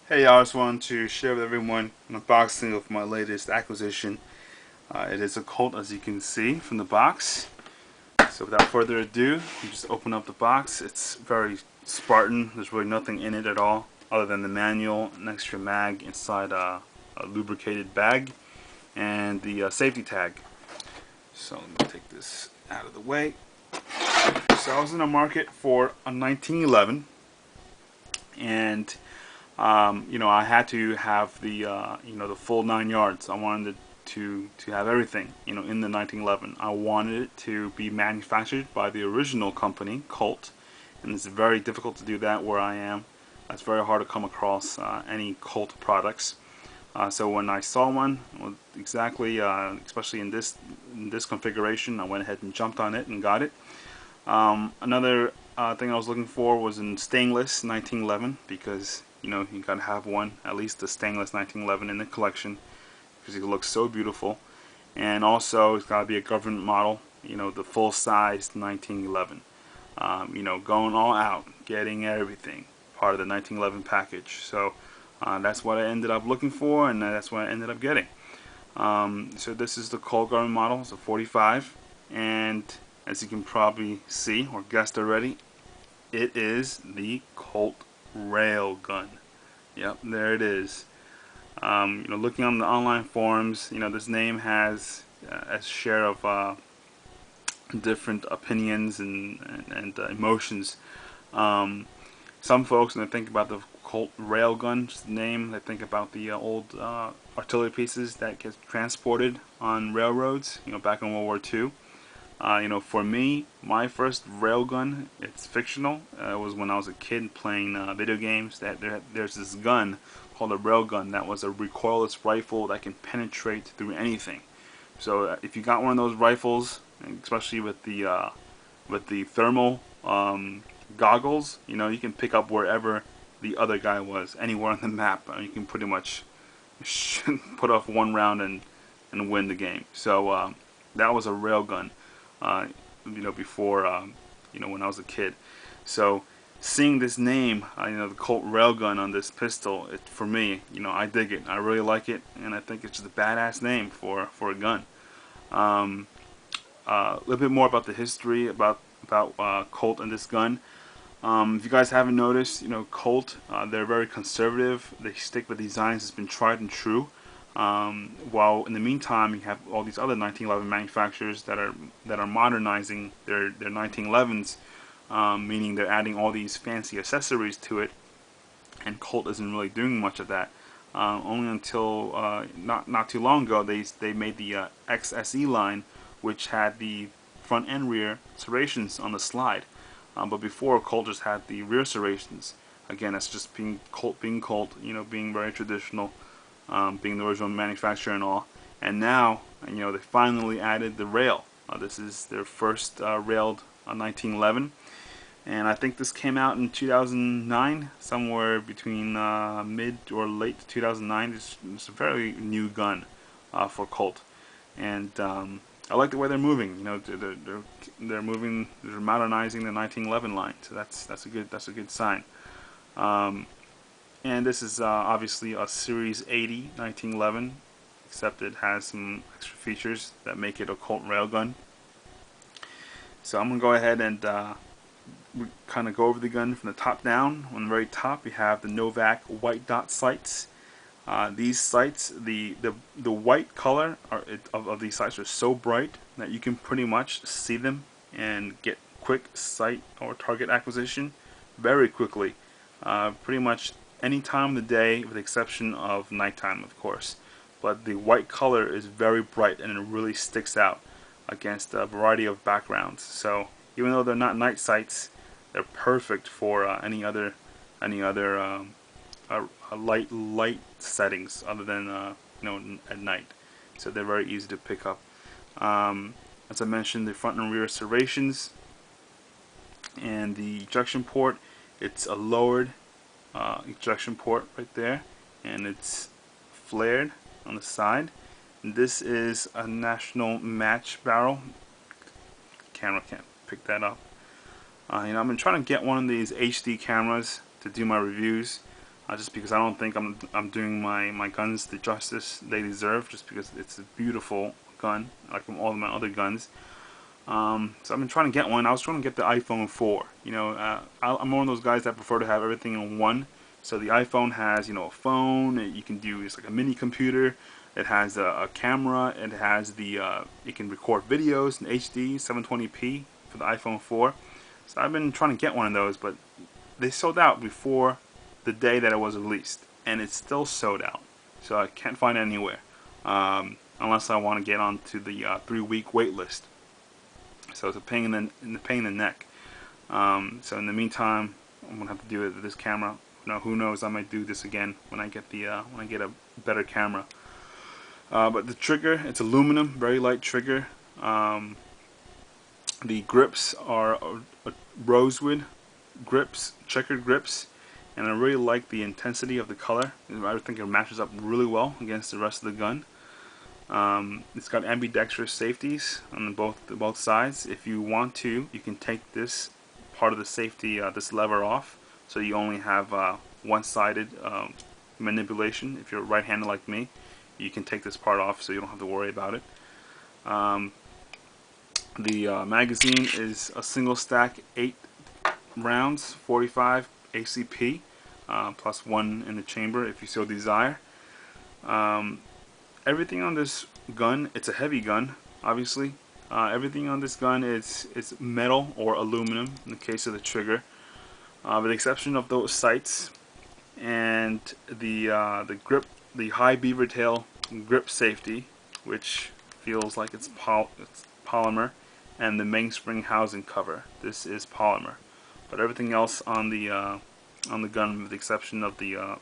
Hey, I just wanted to share with everyone an unboxing of my latest acquisition. It is a Colt, as you can see from the box. So without further ado, you just open up the box. It's very Spartan. There's really nothing in it at all other than the manual, an extra mag inside a lubricated bag, and the safety tag. So let me take this out of the way. So I was in the market for a 1911, and I had to have the full 9 yards. I wanted to have everything, in the 1911. I wanted it to be manufactured by the original company, Colt, and it's very difficult to do that where I am. It's very hard to come across any Colt products. So when I saw one, well, exactly, especially in this configuration, I went ahead and jumped on it and got it. Another thing I was looking for was in stainless 1911 because you gotta have one, at least the stainless 1911 in the collection because it looks so beautiful. And also it's gotta be a government model, the full size 1911. Going all out, getting everything, part of the 1911 package. So that's what I ended up looking for, and that's what I ended up getting. So this is the Colt government model. It's a 45, and as you can probably see or guessed already, it is the Colt railgun. Yep, there it is. Looking on the online forums, this name has a share of different opinions and emotions. Some folks, when they think about the Colt railgun name, they think about the old artillery pieces that get transported on railroads, back in World War II. For me, my first railgun, it's fictional. It was when I was a kid playing video games. There's this gun called a railgun that was a recoilless rifle that can penetrate through anything. So if you got one of those rifles, especially with the thermal goggles, you can pick up wherever the other guy was, anywhere on the map. You can pretty much put off one round and win the game. So that was a railgun. Before, when I was a kid. So seeing this name, the Colt railgun on this pistol, for me, I dig it. I really like it, and I think it's just a badass name for a gun. A little bit more about the history about Colt and this gun. If you guys haven't noticed, Colt, they're very conservative. They stick with designs that's been tried and true. While in the meantime, you have all these other 1911 manufacturers that are modernizing their 1911s, meaning they're adding all these fancy accessories to it. And Colt isn't really doing much of that. Only until not too long ago, they made the XSE line, which had the front and rear serrations on the slide. But before, Colt just had the rear serrations. Again, that's just being Colt, being very traditional, being the original manufacturer and all. And now, they finally added the rail. This is their first railed 1911, and I think this came out in 2009, somewhere between mid or late 2009. It's a very new gun for Colt, and I like the way they're moving. They're moving, they're modernizing the 1911 line, so that's a good sign. And this is obviously a Series 80 1911, except it has some extra features that make it a Colt railgun. So I'm gonna go ahead and kind of go over the gun from the top down. On the very top, you have the Novak white dot sights. These sights, the white color of these sights are so bright that you can pretty much see them and get quick sight or target acquisition very quickly. Pretty much any time of the day, with the exception of nighttime, of course. But the white color is very bright and it really sticks out against a variety of backgrounds. So even though they're not night sights, they're perfect for any other light settings other than at night. So they're very easy to pick up. As I mentioned, the front and rear serrations and the ejection port. It's a lowered ejection port right there, and it's flared on the side. And this is a National match barrel. Camera can't pick that up. I've been trying to get one of these HD cameras to do my reviews. just because I don't think I'm doing my guns the justice they deserve, just because it's a beautiful gun, like from all of my other guns. So I've been trying to get one. I was trying to get the iPhone 4. I'm one of those guys that prefer to have everything in one. So the iPhone has, a phone. You can do, it's like a mini computer. It has a camera. It has it can record videos in HD 720p for the iPhone 4. So I've been trying to get one of those, but they sold out before the day that it was released, and it's still sold out. So I can't find it anywhere, unless I want to get onto the 3-week wait list. So it's a pain in the neck. So in the meantime, I'm gonna have to do it with this camera. Who knows? I might do this again when I get a better camera. But the trigger, it's aluminum, very light trigger. The grips are rosewood grips, checkered grips, and I really like the intensity of the color. I think it matches up really well against the rest of the gun. It's got ambidextrous safeties on both sides. If you want to, you can take this part of the safety, this lever off, so you only have one-sided manipulation. If you're right-handed like me, you can take this part off, so you don't have to worry about it. The magazine is a single stack, 8 rounds, 45 ACP, plus 1 in the chamber if you so desire. Everything on this gun, it's a heavy gun, obviously. Everything on this gun is metal or aluminum in the case of the trigger, with the exception of those sights and the grip, the high beaver tail grip safety, which feels like it's polymer, and the mainspring housing cover. This is polymer, but everything else on the gun, with the exception of the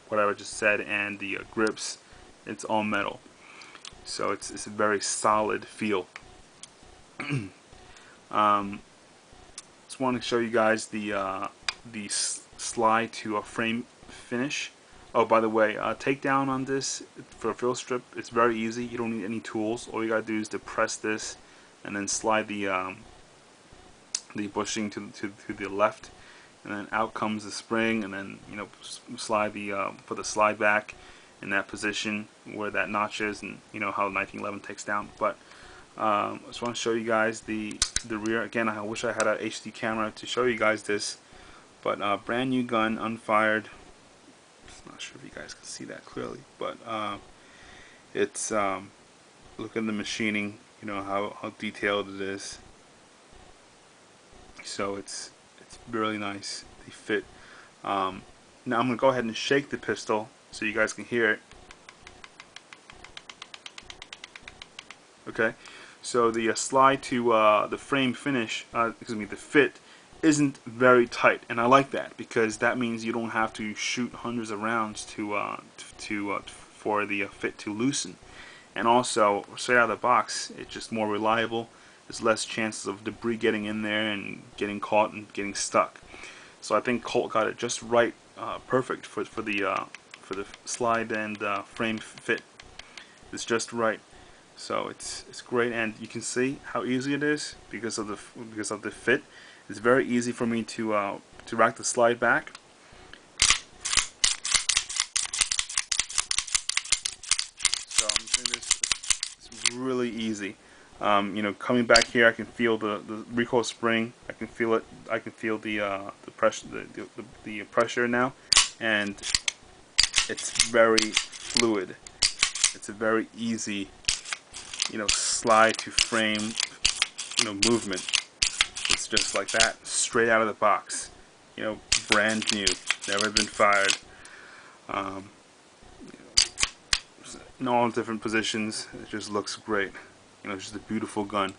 what I just said and the grips, it's all metal. So it's a very solid feel. Just want to show you guys the slide to a frame finish. Oh, by the way, takedown on this for a fill strip, it's very easy. You don't need any tools. All you gotta do is depress this and then slide the bushing to the left, and then out comes the spring, and then slide put the slide back in that position where that notch is, and how 1911 takes down. But I just want to show you guys the rear. Again, I wish I had a HD camera to show you guys this, but brand new gun, unfired. Just not sure if you guys can see that clearly, but it's look at the machining. How detailed it is. So it's really nice. They fit. Now I'm gonna go ahead and shake the pistol so you guys can hear it. Okay, so the slide to the frame finish, the fit, isn't very tight, and I like that because that means you don't have to shoot hundreds of rounds for the fit to loosen. And also, straight out of the box, it's just more reliable. There's less chances of debris getting in there and getting caught and getting stuck. So I think Colt got it just right, perfect for the slide and frame fit. It's just right. So it's great, and you can see how easy it is because of the fit. It's very easy for me to rack the slide back. So I'm doing this. It's really easy. Coming back here, I can feel the recoil spring. I can feel it. I can feel the pressure, the pressure now, and it's very fluid. It's a very easy, slide to frame, movement. It's just like that, straight out of the box. Brand new, never been fired. In all different positions, it just looks great. Just a beautiful gun.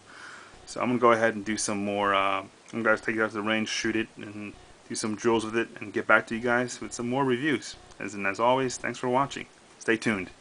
So I'm gonna go ahead and do some more. I'm gonna take it out to the range, shoot it, and do some drills with it, and get back to you guys with some more reviews. As always, thanks for watching. Stay tuned.